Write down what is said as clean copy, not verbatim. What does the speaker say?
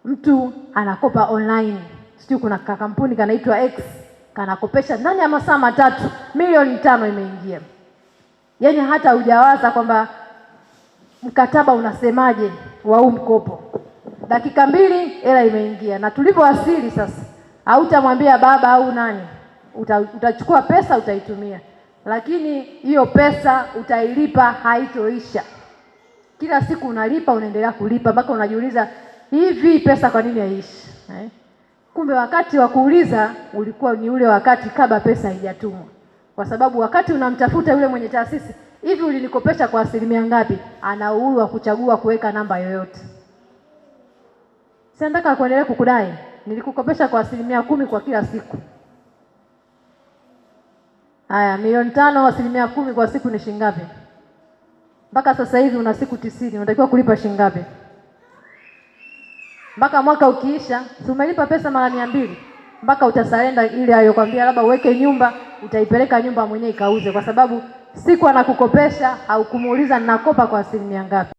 Mtu anakopa online, sio, kuna kampuni kanaitwa X kanakopesha ndani ya masaa matatu milioni 5 imeingia. Yaani hata hujawaza kwamba mkataba unasemaje wa huu mkopo, dakika 2 hela imeingia. Na tulipowasili sasa, hautamwambia baba au nani, utachukua pesa utaitumia, lakini hiyo pesa utailipa, haitoisha. Kila siku unalipa, unaendelea kulipa mpaka unajiuliza, hivi pesa kwa nini haiishi? Kumbe wakati wa kuuliza ulikuwa ni ule wakati kabla pesa haijatumwa, kwa sababu wakati unamtafuta yule mwenye taasisi, hivi ulinikopesha kwa asilimia ngapi, ana uhuru wa kuchagua kuweka namba yoyote. Si nataka kuendelea kukudai, nilikukopesha kwa asilimia 10 kwa kila siku. Haya, milioni 5 asilimia 10 kwa siku ni shilingi ngapi? Mpaka sasa hivi una siku 90, unatakiwa kulipa shilingi ngapi? Mpaka mwaka ukiisha, si umelipa pesa mara 200, mpaka utasalenda ile aliyokuambia labda uweke nyumba, utaipeleka nyumba mwenyewe ikauze, kwa sababu siku anakukopesha au kumuuliza ninakopa kwa asilimia ngapi.